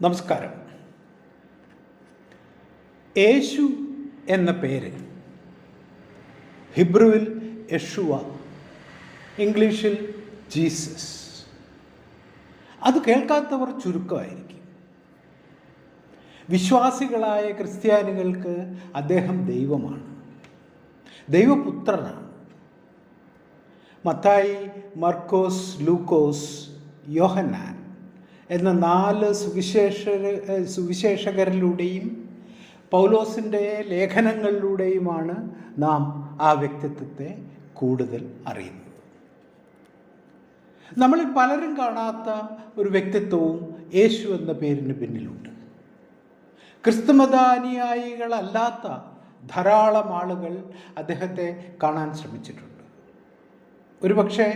നമസ്കാരം. യേശു എന്ന പേര് ഹിബ്രുവിൽ യശുവ, ഇംഗ്ലീഷിൽ ജീസസ്. അത് കേൾക്കാത്തവർ ചുരുക്കമായിരിക്കും. വിശ്വാസികളായ ക്രിസ്ത്യാനികൾക്ക് അദ്ദേഹം ദൈവമാണ്, ദൈവപുത്രനാണ്. മത്തായി, മർക്കോസ്, ലൂക്കോസ്, യോഹന്നാൻ എന്ന 4 സുവിശേഷകരിലൂടെയും പൗലോസിൻ്റെ ലേഖനങ്ങളിലൂടെയുമാണ് നാം ആ വ്യക്തിത്വത്തെ കൂടുതൽ അറിയുന്നത്. നമ്മളിൽ പലരും കാണാത്ത ഒരു വ്യക്തിത്വവും യേശു എന്ന പേരിന് പിന്നിലുണ്ട്. ക്രിസ്തുമത അനുയായികളല്ലാത്ത ധാരാളം ആളുകൾ അദ്ദേഹത്തെ കാണാൻ ശ്രമിച്ചിട്ടുണ്ട്. ഒരുപക്ഷെ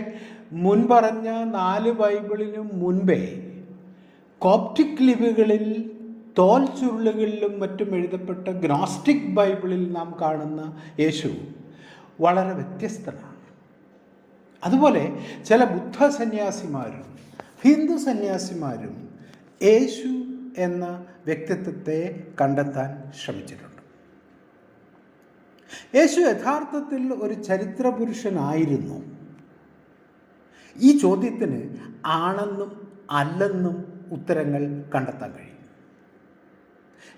മുൻപറഞ്ഞ 4 ബൈബിളിനും മുൻപേ കോപ്റ്റിക് ലിപികളിൽ തോൽ ചുരുളുകളിലും മറ്റും എഴുതപ്പെട്ട ഗ്നോസ്റ്റിക് ബൈബിളിൽ നാം കാണുന്ന യേശു വളരെ വ്യത്യസ്തനാണ്. അതുപോലെ ചില ബുദ്ധ സന്യാസിമാരും ഹിന്ദു സന്യാസിമാരും യേശു എന്ന വ്യക്തിത്വത്തെ കണ്ടെത്താൻ ശ്രമിച്ചിട്ടുണ്ട്. യേശു യഥാർത്ഥത്തിൽ ഒരു ചരിത്ര പുരുഷനായിരുന്നു. ഈ ചോദ്യത്തിന് ആണെന്നും അല്ലെന്നും ഉത്തരങ്ങൾ കണ്ടെത്താൻ കഴിയും.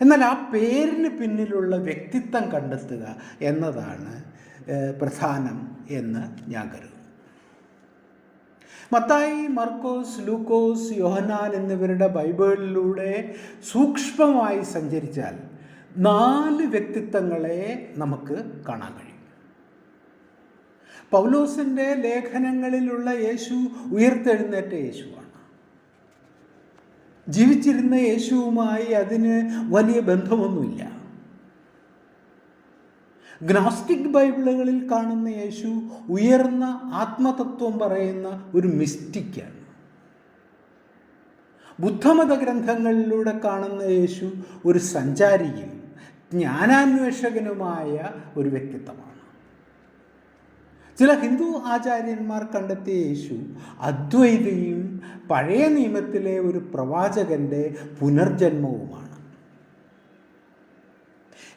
എന്നാൽ ആ പേരിന് പിന്നിലുള്ള വ്യക്തിത്വം കണ്ടെത്തുക എന്നതാണ് പ്രധാനം എന്ന് ഞാൻ കരുതുന്നു. മത്തായി, മർക്കോസ്, ലൂക്കോസ്, യോഹന്നാൻ എന്നിവരുടെ ബൈബിളിലൂടെ സൂക്ഷ്മമായി സഞ്ചരിച്ചാൽ 4 വ്യക്തിത്വങ്ങളെ നമുക്ക് കാണാൻ കഴിയും. പൗലോസിൻ്റെ ലേഖനങ്ങളിലുള്ള യേശു ഉയർത്തെഴുന്നേറ്റ യേശുവാണ്. ജീവിച്ചിരുന്ന യേശുവുമായി അതിന് വലിയ ബന്ധമൊന്നുമില്ല. ഗ്നോസ്റ്റിക് ബൈബിളുകളിൽ കാണുന്ന യേശു ഉയർന്ന ആത്മതത്വം പറയുന്ന ഒരു മിസ്റ്റിക്കാണ്. ബുദ്ധമത ഗ്രന്ഥങ്ങളിലൂടെ കാണുന്ന യേശു ഒരു സഞ്ചാരിയും ജ്ഞാനാന്വേഷകനുമായ ഒരു വ്യക്തിത്വമാണ്. ചില ഹിന്ദു ആചാര്യന്മാർ കണ്ടെത്തിയ യേശു അദ്വൈതിയും പഴയ നിയമത്തിലെ ഒരു പ്രവാചകൻ്റെ പുനർജന്മവുമാണ്.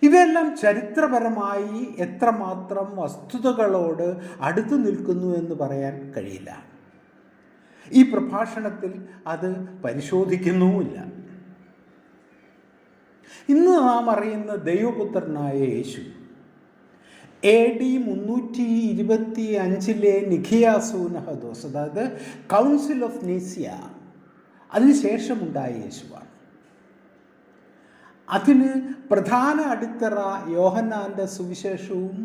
ഇവയെല്ലാം ചരിത്രപരമായി എത്രമാത്രം വസ്തുതകളോട് അടുത്തു നിൽക്കുന്നു എന്ന് പറയാൻ കഴിയില്ല. ഈ പ്രഭാഷണത്തിൽ അത് പരിശോധിക്കുന്നുമില്ല. ഇന്ന് നാം അറിയുന്ന ദൈവപുത്രനായ യേശു AD 325 നിഖിയ സൂനഹദോസ്, അതായത് കൗൺസിൽ ഓഫ് നീസിയ, അതിനുശേഷമുണ്ടായ യേശുവാണ്. അതിന് പ്രധാന അടിത്തറ യോഹന്നാൻ്റെ സുവിശേഷവും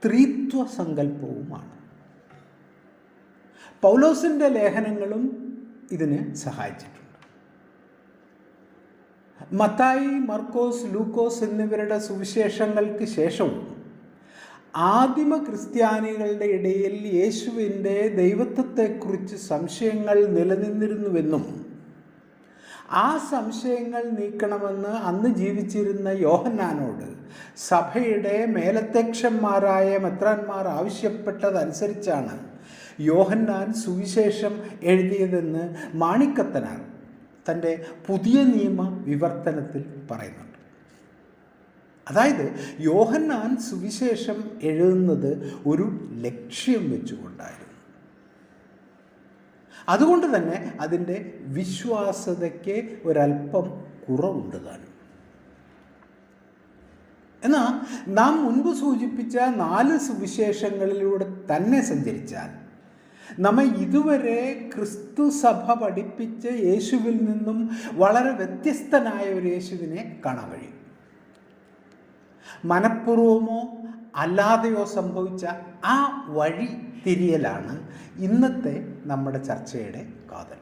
ത്രിത്വ സങ്കല്പവുമാണ്. പൗലോസിൻ്റെ ലേഖനങ്ങളും ഇതിന് സഹായിച്ചിട്ടുണ്ട്. മത്തായി, മർക്കോസ്, ലൂക്കോസ് എന്നിവരുടെ സുവിശേഷങ്ങൾക്ക് ശേഷവും ആദിമ ക്രിസ്ത്യാനികളുടെ ഇടയിൽ യേശുവിൻ്റെ ദൈവത്വത്തെക്കുറിച്ച് സംശയങ്ങൾ നിലനിന്നിരുന്നുവെന്നും ആ സംശയങ്ങൾ നീക്കണമെന്ന് അന്ന് ജീവിച്ചിരുന്ന യോഹന്നാനോട് സഭയുടെ മേലധ്യക്ഷന്മാരായ മെത്രാന്മാർ ആവശ്യപ്പെട്ടതനുസരിച്ചാണ് യോഹന്നാൻ സുവിശേഷം എഴുതിയതെന്ന് മാണിക്കത്തനാർ തൻ്റെ പുതിയ നിയമ വിവർത്തനത്തിൽ പറയുന്നുണ്ട്. അതായത് യോഹന്നാൻ സുവിശേഷം എഴുതുന്നത് ഒരു ലക്ഷ്യം വെച്ചുകൊണ്ടായിരുന്നു. അതുകൊണ്ട് തന്നെ അതിൻ്റെ വിശ്വാസ്യതയ്ക്ക് ഒരല്പം കുറവുണ്ട് താനും. എന്നാൽ നാം മുൻപ് സൂചിപ്പിച്ച 4 സുവിശേഷങ്ങളിലൂടെ തന്നെ സഞ്ചരിച്ചാൽ നമ്മെ ഇതുവരെ ക്രിസ്തു സഭ പഠിപ്പിച്ച യേശുവിൽ നിന്നും വളരെ വ്യത്യസ്തനായ ഒരു യേശുവിനെ കാണാൻ കഴിയും. മനഃപൂർവമോ അല്ലാതെയോ സംഭവിച്ച ആ വഴി തിരിയലാണ് ഇന്നത്തെ നമ്മുടെ ചർച്ചയുടെ കാതൽ.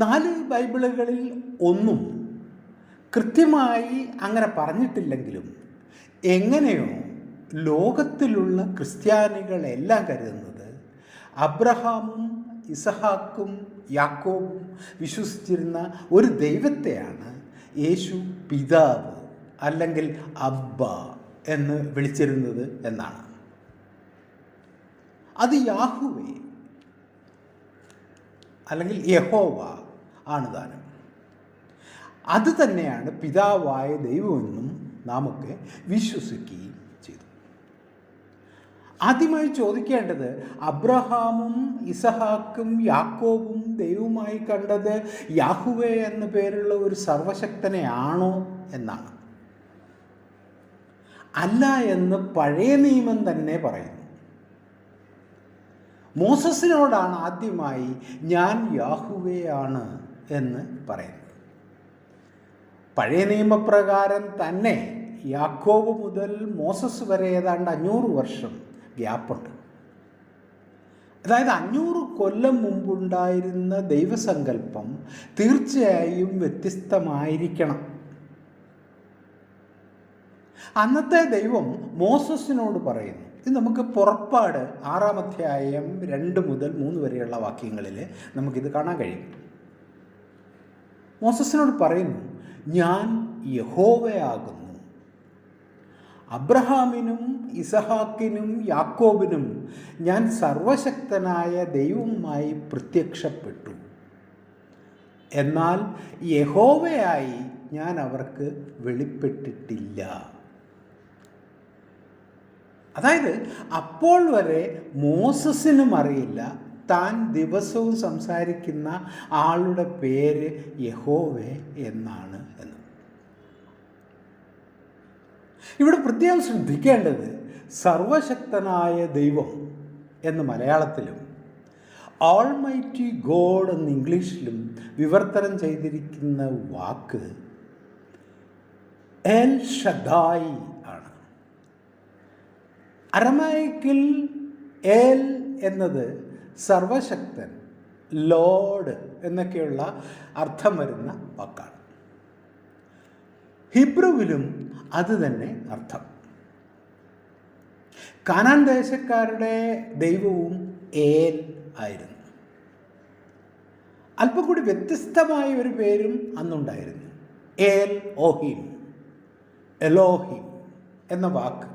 4 ബൈബിളുകളിൽ ഒന്നും കൃത്യമായി അങ്ങനെ പറഞ്ഞിട്ടില്ലെങ്കിലും എങ്ങനെയോ ലോകത്തിലുള്ള ക്രിസ്ത്യാനികളെല്ലാം കരുതുന്നത് അബ്രഹാമും ഇസഹാക്കും യാക്കോബും വിശ്വസിച്ചിരുന്ന ഒരു ദൈവത്തെയാണ് യേശു പിതാവ് അല്ലെങ്കിൽ അബ്ബ എന്ന് വിളിച്ചിരുന്നത് എന്നാണ്. അത് യാഹുവേ അല്ലെങ്കിൽ യഹോവ ആണ് താനും. അത് തന്നെയാണ് പിതാവായ ദൈവമെന്നും നാമൊക്കെ വിശ്വസിക്കുകയും ചെയ്തു. ആദ്യമായി ചോദിക്കേണ്ടത്, അബ്രഹാമും ഇസഹാക്കും യാക്കോബും ദൈവമായി കണ്ടത് യാഹുവേ എന്ന പേരുള്ള ഒരു സർവശക്തനെയാണോ എന്നാണ്. അല്ല എന്ന് പഴയ നിയമം തന്നെ പറയുന്നു. മോസസിനോടാണ് ആദ്യമായി ഞാൻ യാഹുവേ ആണ് എന്ന് പറയുന്നത്. പഴയ നിയമപ്രകാരം തന്നെ യാക്കോബ് മുതൽ മോസസ് വരെ ഏതാണ്ട് 500 വർഷം ഗ്യാപ്പുണ്ട്. അതായത് 500 കൊല്ലം മുമ്പുണ്ടായിരുന്ന ദൈവസങ്കല്പം തീർച്ചയായും വ്യത്യസ്തമായിരിക്കണം. അന്നത്തെ ദൈവം മോസസിനോട് പറയുന്നു. ഇത് നമുക്ക് പുറപ്പാട് 6-ാം അധ്യായം 2 മുതൽ 3 വരെയുള്ള വാക്യങ്ങളിൽ നമുക്കിത് കാണാൻ കഴിയും. മോസസിനോട് പറയുന്നു, ഞാൻ യഹോവയാകുന്നു, അബ്രഹാമിനും ഇസഹാക്കിനും യാക്കോബിനും ഞാൻ സർവശക്തനായ ദൈവവുമായി പ്രത്യക്ഷപ്പെട്ടു. എന്നാൽ യഹോവയായി ഞാൻ അവർക്ക് വെളിപ്പെട്ടിട്ടില്ല. അതായത് അപ്പോൾ വരെ മോസസിനും അറിയില്ല താൻ ദിവസവും സംസാരിക്കുന്ന ആളുടെ പേര് യഹോവേ എന്നാണ് എന്ന്. ഇവിടെ പ്രത്യേകം ശ്രദ്ധിക്കേണ്ടത്, സർവശക്തനായ ദൈവം എന്ന് മലയാളത്തിലും ഓൾമൈറ്റി ഗോഡ് എന്ന് ഇംഗ്ലീഷിലും വിവർത്തനം ചെയ്തിരിക്കുന്ന വാക്ക് എൽ ഷദായി ആണ്. അരമായിക്കിൽ എൽ എന്നത് സർവശക്തൻ, ലോഡ് എന്നൊക്കെയുള്ള അർത്ഥം വരുന്ന വാക്കാണ്. ഹിബ്രുവിലും അത് തന്നെ അർത്ഥം. കാനാൻ ദേശക്കാരുടെ ദൈവവും ഏൽ ആയിരുന്നു. അല്പം കൂടി വ്യത്യസ്തമായ ഒരു പേരും അന്നുണ്ടായിരുന്നു, ഏൽ ഓഹിം, എലോഹിം എന്ന വാക്ക്.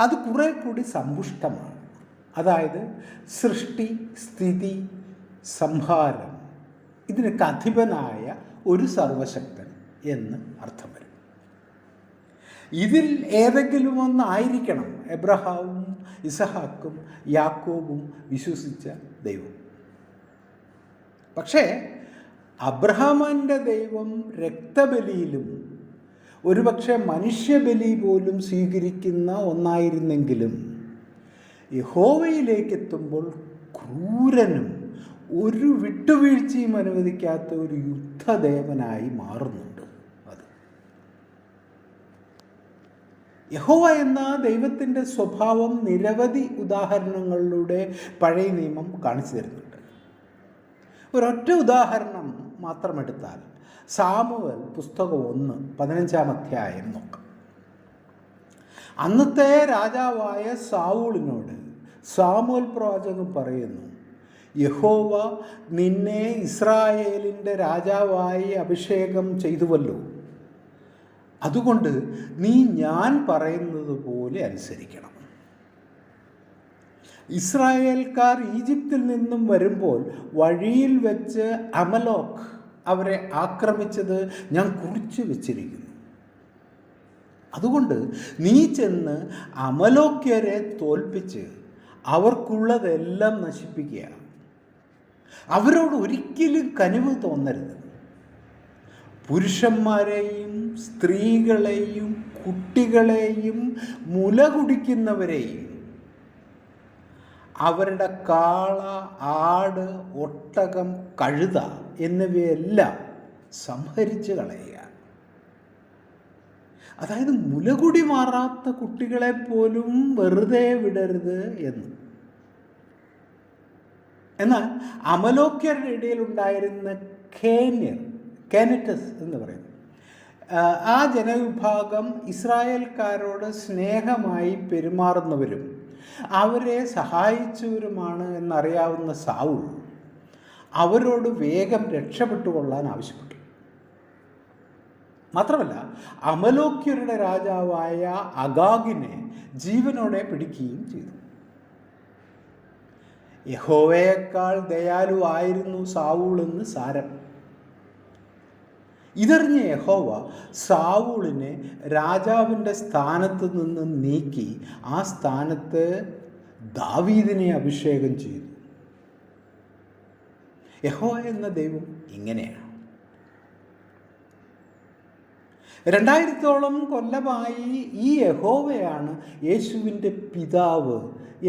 അത് കുറെ കൂടി സമ്പുഷ്ടമാണ്. അതായത് സൃഷ്ടി, സ്ഥിതി, സംഹാരം, ഇതിനൊക്കെ അധിപനായ ഒരു സർവശക്തൻ എന്ന് അർത്ഥം വരും. ഇതിൽ ഏതെങ്കിലും ഒന്നായിരിക്കണം എബ്രഹാമും ഇസഹാക്കും യാക്കോബും വിശ്വസിച്ച ദൈവം. പക്ഷേ അബ്രഹാമിൻ്റെ ദൈവം രക്തബലിയിലും ഒരുപക്ഷെ മനുഷ്യബലി പോലും സ്വീകരിക്കുന്ന ഒന്നായിരുന്നെങ്കിലും യഹോവയിലേക്കെത്തുമ്പോൾ ക്രൂരനും ഒരു വിട്ടുവീഴ്ചയും അനുവദിക്കാത്ത ഒരു യുദ്ധദേവനായി മാറുന്നുണ്ട്. അത് യഹോവ എന്ന ദൈവത്തിൻ്റെ സ്വഭാവം നിരവധി ഉദാഹരണങ്ങളിലൂടെ പഴയ നിയമം കാണിച്ചു തരുന്നുണ്ട്. ഒരൊറ്റ ഉദാഹരണം മാത്രമെടുത്താൽ സാമുവേൽ പുസ്തകം 1-15 അധ്യായം നോക്കാം. അന്നത്തെ രാജാവായ സാവൂളിനോട് സാമുവേൽ പ്രവാചകൻ പറയുന്നു, യഹോവ നിന്നെ ഇസ്രായേലിൻ്റെ രാജാവായി അഭിഷേകം ചെയ്തുവല്ലോ, അതുകൊണ്ട് നീ ഞാൻ പറയുന്നത് പോലെ അനുസരിക്കണം. ഇസ്രായേൽക്കാർ ഈജിപ്തിൽ നിന്നും വരുമ്പോൾ വഴിയിൽ വെച്ച് അമലോക്ക് അവരെ ആക്രമിച്ചത് ഞാൻ കുറിച്ച് വെച്ചിരിക്കുന്നു. അതുകൊണ്ട് നീ ചെന്ന് അമലോക്യരെ തോൽപ്പിച്ച് അവർക്കുള്ളതെല്ലാം നശിപ്പിക്കുക. അവരോട് ഒരിക്കലും കനിവ് തോന്നരുത്. പുരുഷന്മാരെയും സ്ത്രീകളെയും കുട്ടികളെയും മുല കുടിക്കുന്നവരെയും അവരുടെ കാള, ആട്, ഒട്ടകം, കഴുത എന്നിവയെല്ലാം സംഹരിച്ച് കളയുക. അതായത് മുലകുടി മാറാത്ത കുട്ടികളെ പോലും വെറുതെ വിടരുത് എന്ന്. എന്നാൽ അമലോക്യരുടെ ഇടയിൽ ഉണ്ടായിരുന്ന കാനറ്റസ് എന്ന് പറയുന്നത് ആ ജനവിഭാഗം ഇസ്രായേൽക്കാരോട് സ്നേഹമായി പെരുമാറുന്നവരും അവരെ സഹായിച്ചവരുമാണ് എന്നറിയാവുന്ന സാവൂൾ അവരോട് വേഗം രക്ഷപ്പെട്ടുകൊള്ളാൻ ആവശ്യപ്പെട്ടു. മാത്രമല്ല അമലോക്യരുടെ രാജാവായ അഗാഗിനെ ജീവനോടെ പിടിക്കുകയും ചെയ്തു. യഹോവയേക്കാൾ ദയാലുവായിരുന്നു സാവൂൾ എന്ന് സാരം. ഇതറിഞ്ഞ യഹോവ സാവൂളിനെ രാജാവിൻ്റെ സ്ഥാനത്ത് നിന്ന് നീക്കി ആ സ്ഥാനത്ത് ദാവീദിനെ അഭിഷേകം ചെയ്തു. യഹോവ എന്ന ദൈവം ഇങ്ങനെയാണ്. 2000-ഓളം കൊല്ലമായി ഈ യഹോവയാണ് യേശുവിൻ്റെ പിതാവ്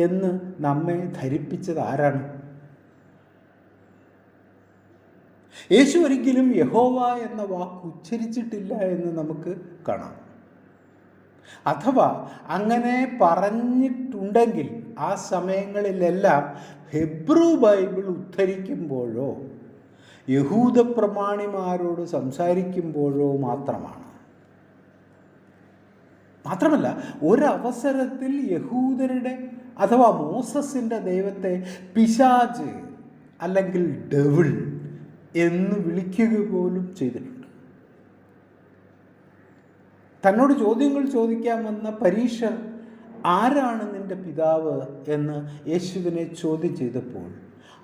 എന്ന് നമ്മെ ധരിപ്പിച്ചത് ആരാണ്? യേശു ഒരിക്കലും യഹോവ എന്ന വാക്ക് ഉച്ചരിച്ചിട്ടില്ല എന്ന് നമുക്ക് കാണാം. അഥവാ അങ്ങനെ പറഞ്ഞിട്ടുണ്ടെങ്കിൽ ആ സമയങ്ങളിലെല്ലാം ഹെബ്രു ബൈബിൾ ഉദ്ധരിക്കുമ്പോഴോ യഹൂദ പ്രമാണിമാരോട് സംസാരിക്കുമ്പോഴോ മാത്രമാണ്. മാത്രമല്ല, ഒരവസരത്തിൽ യഹൂദരുടെ അഥവാ മോസസിൻ്റെ ദൈവത്തെ പിശാച് അല്ലെങ്കിൽ ഡെവിൾ എന്ന് വിളിക്കുക പോലും ചെയ്തിട്ടുണ്ട്. തന്നോട് ചോദ്യങ്ങൾ ചോദിക്കാമെന്ന പരീക്ഷർ ആരാണ് നിൻ്റെ പിതാവ് എന്ന് യേശുവിനെ ചോദ്യം ചെയ്തപ്പോൾ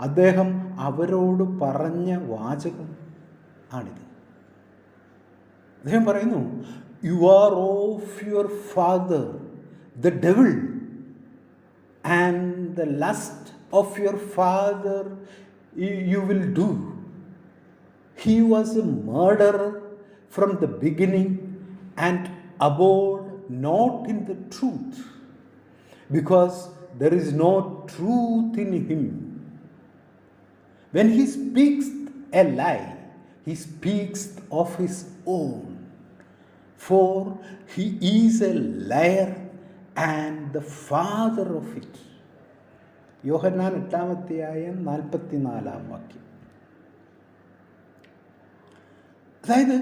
അദ്ദേഹം അവരോട് പറഞ്ഞ വാചകം ആണിത്. അദ്ദേഹം പറയുന്നു, you are of your father the devil and the lust of your father you will do. He was a murderer from the beginning and abode not in the truth, because there is no truth in him. When he speaks a lie, he speaks of his own, for he is a liar and the father of it. യോഹന്നാൻ 8:44. അതായത്,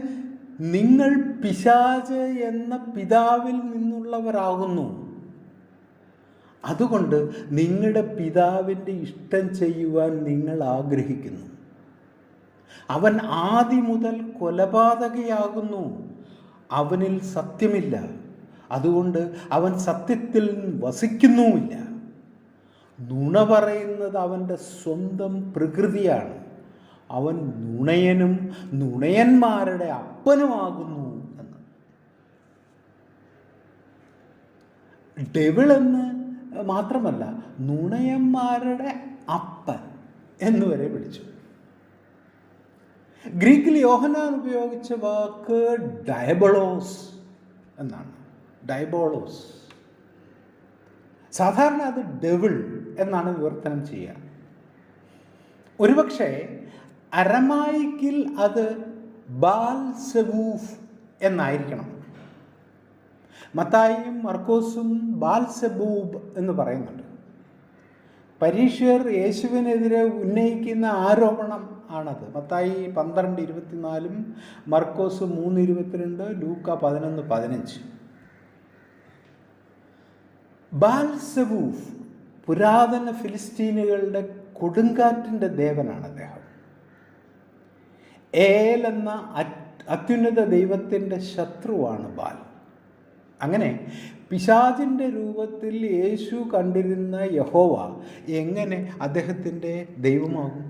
നിങ്ങൾ പിശാച് എന്ന പിതാവിൽ നിന്നുള്ളവരാകുന്നു, അതുകൊണ്ട് നിങ്ങളുടെ പിതാവിൻ്റെ ഇഷ്ടം ചെയ്യുവാൻ നിങ്ങൾ ആഗ്രഹിക്കുന്നു. അവൻ ആദ്യം മുതൽ കൊലപാതകയാകുന്നു, അവനിൽ സത്യമില്ല, അതുകൊണ്ട് അവൻ സത്യത്തിൽ വസിക്കുന്നുമില്ല. നുണ പറയുന്നത് അവൻ്റെ സ്വന്തം പ്രകൃതിയാണ്. അവൻ നുണയനും നുണയന്മാരുടെ അപ്പനുമാകുന്നു എന്ന്. ഡെവിളെന്ന് മാത്രമല്ല, നുണയന്മാരുടെ അപ്പൻ എന്നുവരെ വിളിച്ചു. ഗ്രീക്കിൽ യോഹന്നാൻ ഉപയോഗിച്ച വാക്ക് ഡയബോളോസ് എന്നാണ്. ഡയബോളോസ്. സാധാരണ അത് ഡെവിൾ എന്നാണ് വിവർത്തനം ചെയ്യുക. ഒരുപക്ഷെ അരമായിക്കിൽ അത് ബാൽസെബൂഫ് എന്നായിരിക്കണം. മത്തായിയും മർക്കോസും ബാൽസെബൂബ് എന്ന് പറയുന്നുണ്ട്. പരീക്ഷർ യേശുവിനെതിരെ ഉന്നയിക്കുന്ന ആരോപണം ആണത്. മത്തായി 12:24, മർക്കോസ് 3:22, ലൂക്ക 11:15. ബാൽസെബൂഫ് പുരാതന ഫിലിസ്തീനുകളുടെ കൊടുങ്കാറ്റിൻ്റെ ദേവനാണ് അദ്ദേഹം. ഏൽ എന്ന അത്യുന്നത ദൈവത്തിൻ്റെ ശത്രുവാണ് ബാൽ. അങ്ങനെ പിശാചിൻ്റെ രൂപത്തിൽ യേശു കണ്ടിരുന്ന യഹോവ എങ്ങനെ അദ്ദേഹത്തിൻ്റെ ദൈവമാകും?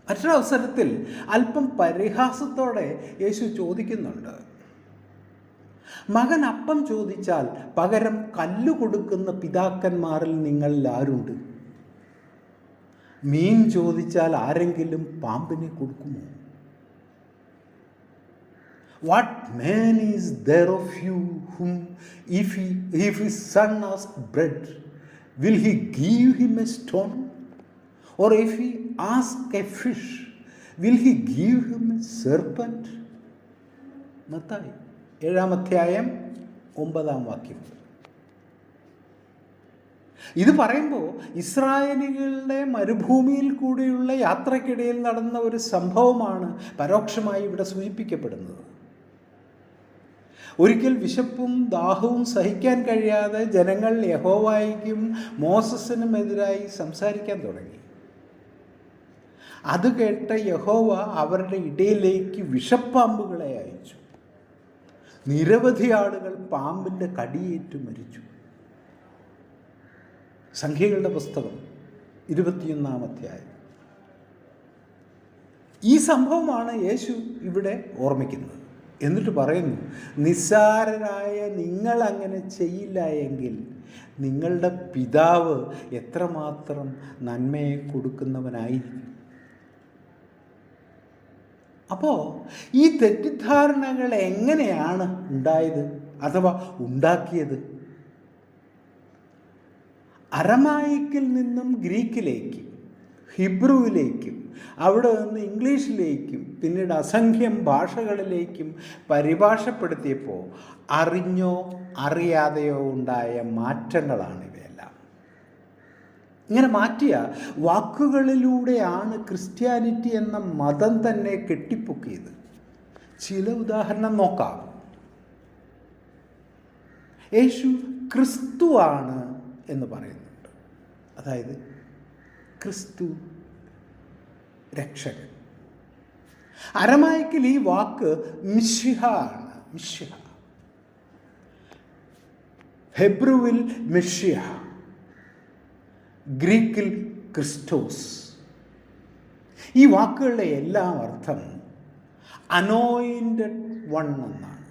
മറ്റൊരവസരത്തിൽ അല്പം പരിഹാസത്തോടെ യേശു ചോദിക്കുന്നുണ്ട്, മകൻ അപ്പം ചോദിച്ചാൽ പകരം കല്ല് കൊടുക്കുന്ന പിതാക്കന്മാരിൽ നിങ്ങളിൽ ആരുണ്ട്? മീൻ ചോദിച്ചാൽ ആരെങ്കിലും പാമ്പിനെ കൊടുക്കുമോ? What man is there of you whom if his son asks bread, will he give him a stone? Or if he asks a fish, will he give him a serpent? Mathai 7:9. ഇത് പറയുമ്പോൾ ഇസ്രായേലികളുടെ മരുഭൂമിയിൽ കൂടിയുള്ള യാത്രക്കിടയിൽ നടന്ന ഒരു സംഭവമാണ് പരോക്ഷമായി ഇവിടെ സൂചിപ്പിക്കപ്പെടുന്നത്. ഒരിക്കൽ വിശപ്പും ദാഹവും സഹിക്കാൻ കഴിയാതെ ജനങ്ങൾ യഹോവയ്ക്കും മോസസിനുമെതിരായി സംസാരിക്കാൻ തുടങ്ങി. അത് കേട്ട യഹോവ അവരുടെ ഇടയിലേക്ക് വിഷപ്പാമ്പുകളെ അയച്ചു. നിരവധി ആളുകൾ പാമ്പിൻ്റെ കടിയേറ്റു മരിച്ചു. സംഖ്യകളുടെ പുസ്തകം 21-ാം അധ്യായം. ഈ സംഭവമാണ് യേശു ഇവിടെ ഓർമ്മിക്കുന്നത്. എന്നിട്ട് പറയുന്നു, നിസ്സാരരായ നിങ്ങൾ അങ്ങനെ ചെയ്യില്ല എങ്കിൽ നിങ്ങളുടെ പിതാവ് എത്രമാത്രം നന്മയെ കൊടുക്കുന്നവനായിരിക്കും. അപ്പോൾ ഈ തെറ്റിദ്ധാരണകൾ എങ്ങനെയാണ് ഉണ്ടായത് അഥവാ ഉണ്ടാക്കിയത്? അരമായിക്കിൽ നിന്നും ഗ്രീക്കിലേക്കും ഹിബ്രുവിലേക്കും അവിടെ നിന്ന് ഇംഗ്ലീഷിലേക്കും പിന്നീട് അസംഖ്യം ഭാഷകളിലേക്കും പരിഭാഷപ്പെടുത്തിയപ്പോൾ അറിഞ്ഞോ അറിയാതെയോ ഉണ്ടായ മാറ്റങ്ങളാണ് ഇവയെല്ലാം. ഇങ്ങനെ മാറ്റിയ വാക്കുകളിലൂടെയാണ് ക്രിസ്ത്യാനിറ്റി എന്ന മതം തന്നെ കെട്ടിപ്പൊക്കിയത്. ചില ഉദാഹരണം നോക്കാം. യേശു ക്രിസ്തുവാണ് എന്ന് പറയുന്നുണ്ട്. അതായത് ക്രിസ്തു രക്ഷകൻ. അരമായിക്കിൽ ഈ വാക്ക് മിശിഹ ആണ്. മിശിഹ. ഹെബ്രുവിൽ മെഷിയ, ഗ്രീക്കിൽ ക്രിസ്റ്റോസ്. ഈ വാക്കുകളുടെ എല്ലാം അർത്ഥം അനോയിൻറ്റഡ് വൺ എന്നാണ്.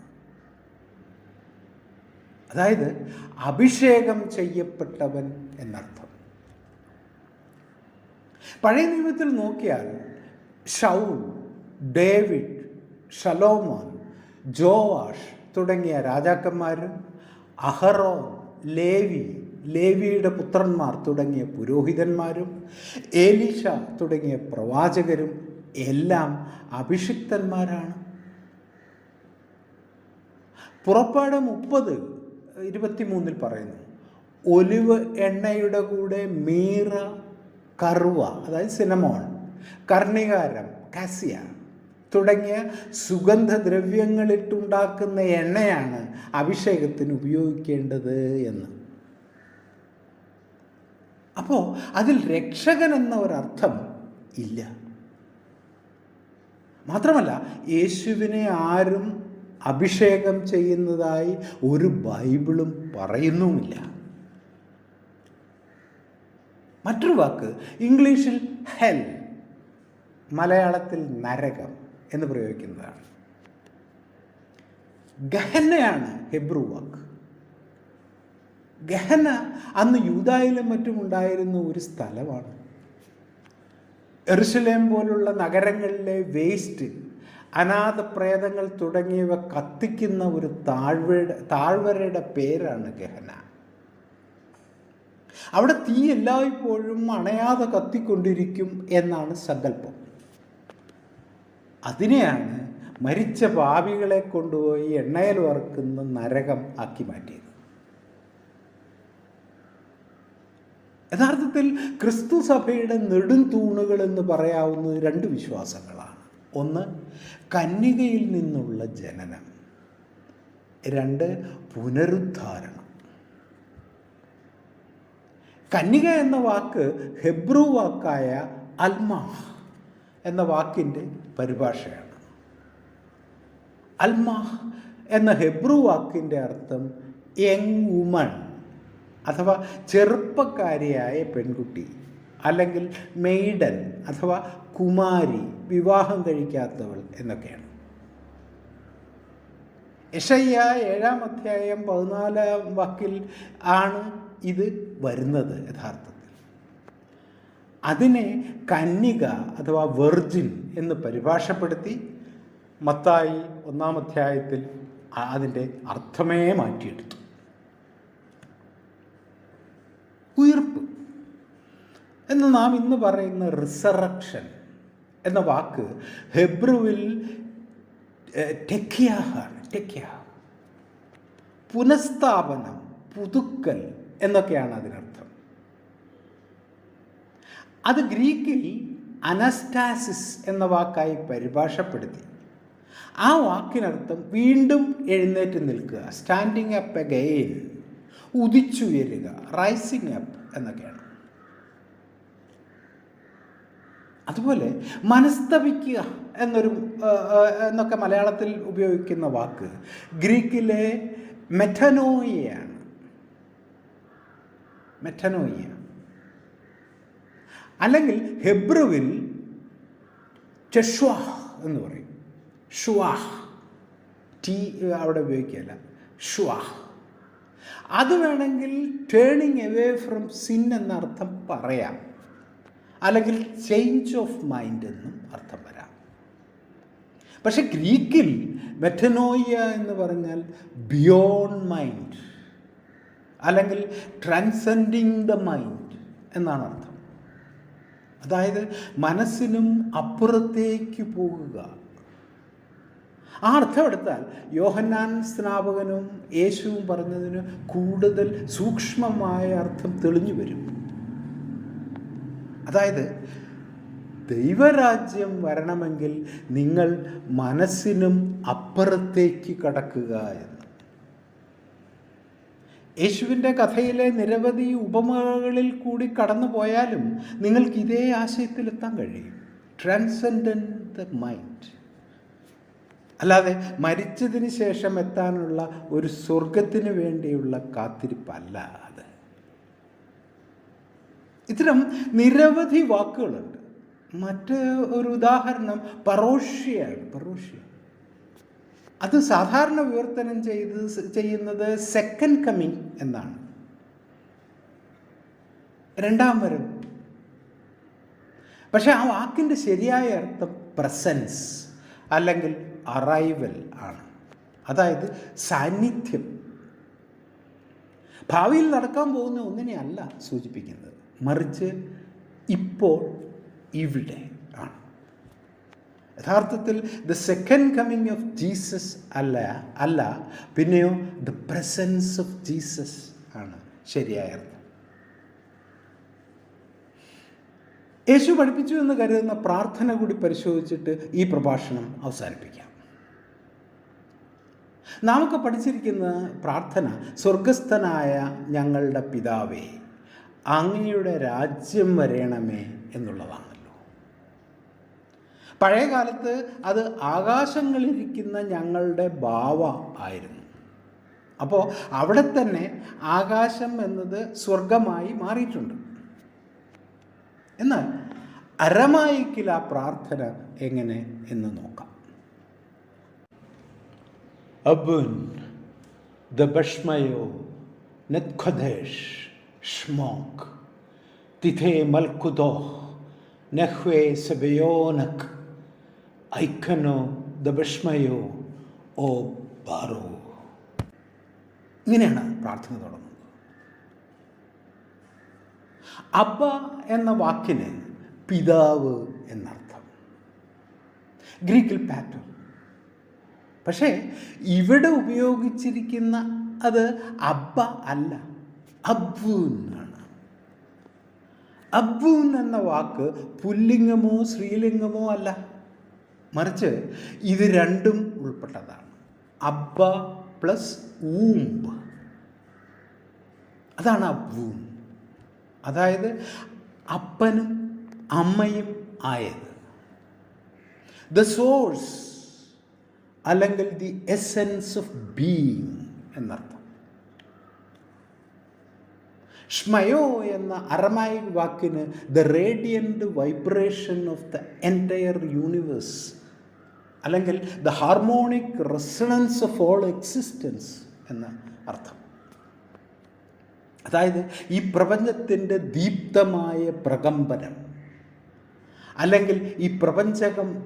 അതായത് അഭിഷേകം ചെയ്യപ്പെട്ടവൻ എന്നർത്ഥം. പഴയ നിയമത്തിൽ നോക്കിയാൽ ശൗൽ, ഡേവിഡ്, ശലോമോൻ, ജോവാഷ് തുടങ്ങിയ രാജാക്കന്മാരും അഹറോൻ, ലേവിയുടെ പുത്രന്മാർ തുടങ്ങിയ പുരോഹിതന്മാരും ഏലീശ തുടങ്ങിയ പ്രവാചകരും എല്ലാം അഭിഷിക്തന്മാരാണ്. പുറപ്പാട് 30:23 പറയുന്നു, ഒലിവ് എണ്ണയുടെ കൂടെ മീറ, കറുവ അതായത് സിനമോൺ, കർണികാരം, കാസിയ തുടങ്ങിയ സുഗന്ധദ്രവ്യങ്ങളിട്ടുണ്ടാക്കുന്ന എണ്ണയാണ് അഭിഷേകത്തിന് ഉപയോഗിക്കേണ്ടത് എന്ന്. അപ്പോൾ അതിൽ രക്ഷകൻ എന്ന ഒരർത്ഥം ഇല്ല. മാത്രമല്ല യേശുവിനെ ആരും അഭിഷേകം ചെയ്യുന്നതായി ഒരു ബൈബിളും പറയുന്നുമില്ല. മറ്റൊരു വാക്ക് ഇംഗ്ലീഷിൽ ഹെൽ, മലയാളത്തിൽ നരകം എന്ന് പ്രയോഗിക്കുന്നതാണ്. ഗഹനയാണ് ഹെബ്രു വാക്ക്. ഗഹന അന്ന് യൂദായിലും മറ്റും ഉണ്ടായിരുന്ന ഒരു സ്ഥലമാണ്. യെരുശലേം പോലുള്ള നഗരങ്ങളിലെ വേസ്റ്റ്, അനാഥ പ്രേതങ്ങൾ തുടങ്ങിയവ കത്തിക്കുന്ന ഒരു താഴ്വരയുടെ പേരാണ് ഗഹന. അവിടെ തീ എല്ലായ്പ്പോഴും അണയാതെ കത്തിക്കൊണ്ടിരിക്കും എന്നാണ് സങ്കല്പം. അതിനെയാണ് മരിച്ച പാപികളെ കൊണ്ടുപോയി എണ്ണയിൽ വറുക്കുന്ന നരകം ആക്കി മാറ്റിയത്. യഥാർത്ഥത്തിൽ ക്രിസ്തു സഭയുടെ നെടും തൂണുകൾ എന്ന് പറയാവുന്നത് 2 വിശ്വാസങ്ങളാണ്. ഒന്ന്, കന്യകയിൽ നിന്നുള്ള ജനനം. 2, പുനരുദ്ധാരണം. കന്യക എന്ന വാക്ക് ഹെബ്രു വാക്കായ അൽമാഹ് എന്ന വാക്കിൻ്റെ പരിഭാഷയാണ്. അൽമാഹ് എന്ന ഹെബ്രു വാക്കിൻ്റെ അർത്ഥം യങ് വുമൺ അഥവാ ചെറുപ്പക്കാരിയായ പെൺകുട്ടി, അല്ലെങ്കിൽ മെയ്ഡൻ അഥവാ കുമാരി, വിവാഹം കഴിക്കാത്തവൾ എന്നൊക്കെയാണ്. യെശയ്യ 7-ാം അധ്യായം 14-ാം വാക്കിൽ ആണ് ഇത് വരുന്നത്. യഥാർത്ഥത്തിൽ അതിനെ കന്യക അഥവാ വെർജിൻ എന്ന് പരിഭാഷപ്പെടുത്തി മത്തായി 1-ാം അധ്യായത്തിൽ അതിൻ്റെ അർത്ഥമേ മാറ്റിയെടുത്തു. ഉയിർപ്പ് എന്ന് നാം ഇന്ന് പറയുന്ന റിസറക്ഷൻ എന്ന വാക്ക് ഹെബ്രുവിൽ ടെക്കിയാഹാണ്. ടെക്കിയ, പുനഃസ്ഥാപനം, പുതുക്കൽ എന്നൊക്കെയാണ് അതിനർത്ഥം. അത് ഗ്രീക്കിൽ അനസ്റ്റാസിസ് എന്ന വാക്കായി പരിഭാഷപ്പെടുത്തി. ആ വാക്കിനർത്ഥം വീണ്ടും എഴുന്നേറ്റ് നിൽക്കുക, സ്റ്റാൻഡിങ് അപ്പ് അഗെയിൻ, ഉദിച്ചുയരുക, റൈസിങ് അപ്പ് എന്നൊക്കെയാണ്. അതുപോലെ മനസ്തപിക്കുക എന്നൊക്കെ മലയാളത്തിൽ ഉപയോഗിക്കുന്ന വാക്ക് ഗ്രീക്കിലെ മെറ്റനോയിയാണ്. മെറ്റനോയിയ അല്ലെങ്കിൽ ഹെബ്രുവിൽ ചെഷ്വാ എന്ന് പറയും. ഷുവാഹ്, ടി അവിടെ ഉപയോഗിക്കുകയല്ല, ഷുവാഹ്. അത് വേണമെങ്കിൽ ടേണിങ് എവേ ഫ്രം സിൻ എന്നർത്ഥം പറയാം, അല്ലെങ്കിൽ ചേഞ്ച് ഓഫ് മൈൻഡ് എന്നും അർത്ഥം വരാം. പക്ഷെ ഗ്രീക്കിൽ മെറ്റനോയ്യ എന്ന് പറഞ്ഞാൽ ബിയോണ്ട് മൈൻഡ്, അല്ലെങ്കിൽ ട്രാൻസെൻഡിങ് ദ മൈൻഡ് എന്നാണ് അർത്ഥം. അതായത് മനസ്സിനും അപ്പുറത്തേക്ക് പോകുക. ആ അർത്ഥമെടുത്താൽ യോഹന്നാൻ സ്നാപകനും യേശുവും പറഞ്ഞതിന് കൂടുതൽ സൂക്ഷ്മമായ അർത്ഥം തെളിഞ്ഞു വരും. അതായത് ദൈവരാജ്യം വരണമെങ്കിൽ നിങ്ങൾ മനസ്സിനും അപ്പുറത്തേക്ക് കടക്കുക എന്ന്. യേശുവിൻ്റെ കഥയിലെ നിരവധി ഉപമകളിൽ കൂടി കടന്നു പോയാലും നിങ്ങൾക്ക് ഇതേ ആശയത്തിലെത്താൻ കഴിയും. Transcendent the mind. അല്ലാതെ മരിച്ചതിന് ശേഷം എത്താനുള്ള ഒരു സ്വർഗത്തിന് വേണ്ടിയുള്ള കാത്തിരിപ്പല്ല അത്. ഇത്തരം നിരവധി വാക്കുകളുണ്ട്. മറ്റ് ഒരു ഉദാഹരണം പറോഷ്യയാണ്. പറോഷ്യ അത് സാധാരണ വിവർത്തനം ചെയ്യുന്നത് സെക്കൻഡ് കമ്മിങ് എന്നാണ്, രണ്ടാം വരവ്. പക്ഷെ ആ വാക്കിൻ്റെ ശരിയായ അർത്ഥം പ്രസൻസ് അല്ലെങ്കിൽ അറൈവൽ ആണ്. അതായത് സാന്നിധ്യം. ഭാവിയിൽ നടക്കാൻ പോകുന്ന ഒന്നിനെയല്ല സൂചിപ്പിക്കുന്നത്, മറിച്ച് ഇപ്പോൾ ഇവിടെ ആണ്. യഥാർത്ഥത്തിൽ the second coming of Jesus അല്ല പിന്നെയോ ദ പ്രസൻസ് ഓഫ് ജീസസ് ആണ് ശരിയായ അർത്ഥം. യേശു പഠിപ്പിച്ചു എന്ന് കരുതുന്ന പ്രാർത്ഥന കൂടി പരിശോധിച്ചിട്ട് ഈ പ്രഭാഷണം അവസാനിപ്പിക്കാം. നാമൊക്കെ പഠിച്ചിരിക്കുന്ന പ്രാർത്ഥന സ്വർഗസ്ഥനായ ഞങ്ങളുടെ പിതാവേ, അങ്ങയുടെ രാജ്യം വരേണമേ എന്നുള്ളതാണല്ലോ. പഴയ കാലത്ത് അത് ആകാശങ്ങളിലിരിക്കുന്ന ഞങ്ങളുടെ ബാവ ആയിരുന്നു. അപ്പോൾ അവിടെ തന്നെ ആകാശം എന്നത് സ്വർഗമായി മാറിയിട്ടുണ്ട്. എന്നാൽ അരമായിക്കിൽ ആ പ്രാർത്ഥന എങ്ങനെ എന്ന് നോക്കാം. അബുൻ ദബഷ്മയോ നെത്ഖദേശ് ഷ്മോക് തിഥേ മൽക്കുദോ നെഹ്വേ സെബയോനക് ഐക്കനോ ദബഷ്മയോ ഓ ബാറോ. ഇങ്ങനെയാണ് പ്രാർത്ഥന തുടങ്ങുന്നത്. അബ്ബ എന്ന വാക്കിന് പിതാവ് എന്നർത്ഥം, ഗ്രീക്കിൽ പാറ്റർ. പക്ഷേ ഇവിടെ ഉപയോഗിച്ചിരിക്കുന്ന അത് അബ്ബ അല്ല, അബ്ബൂൻ ആണ്. അബ്ബൂൻ എന്ന വാക്ക് പുല്ലിംഗമോ സ്ത്രീലിംഗമോ അല്ല, മറിച്ച് ഇത് രണ്ടും ഉൾപ്പെട്ടതാണ്. അബ്ബ പ്ലസ് ഊംബ്, അതാണ് അബ്ബൂൻ. അതായത് അപ്പനും അമ്മയും ആയത്. ദ സോഴ്സ് അല്ലെങ്കിൽ ദി എസെൻസ് ഓഫ് ബീയിങ് എന്നർത്ഥം. ഷ്മയോ എന്ന അരമായിക് വാക്കിന് the radiant vibration of the entire universe അല്ലെങ്കിൽ the harmonic resonance of all existence എന്ന അർത്ഥം. അതായത് ഈ പ്രപഞ്ചത്തിൻ്റെ ദീപ്തമായ പ്രകമ്പനം, അല്ലെങ്കിൽ ഈ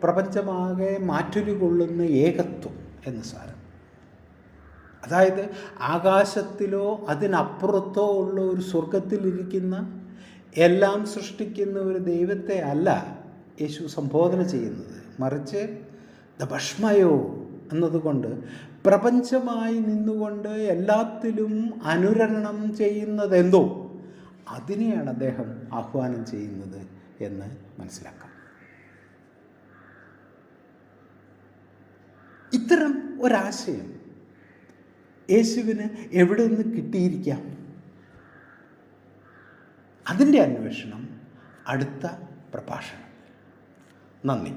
പ്രപഞ്ചമാകെ മാറ്റൊലി കൊള്ളുന്ന ഏകത്വം എന്ന് സാരം. അതായത് ആകാശത്തിലോ അതിനപ്പുറത്തോ ഉള്ള ഒരു സ്വർഗത്തിലിരിക്കുന്ന എല്ലാം സൃഷ്ടിക്കുന്ന ഒരു ദൈവത്തെ അല്ല യേശു സംബോധന ചെയ്യുന്നത്, മറിച്ച് ദ ഭഷ്മയോ എന്നതുകൊണ്ട് പ്രപഞ്ചമായി നിന്നുകൊണ്ട് എല്ലാത്തിലും അനുരണനം ചെയ്യുന്നതെന്തോ അതിനെയാണ് അദ്ദേഹം ആഹ്വാനം ചെയ്യുന്നത് എന്ന് മനസ്സിലാക്കാം. ഇത്തരം ഒരാശയം യേശുവിന് എവിടെ നിന്ന് കിട്ടിയിരിക്കാം? അതിൻ്റെ അന്വേഷണം അടുത്ത പ്രഭാഷണം. നന്ദി.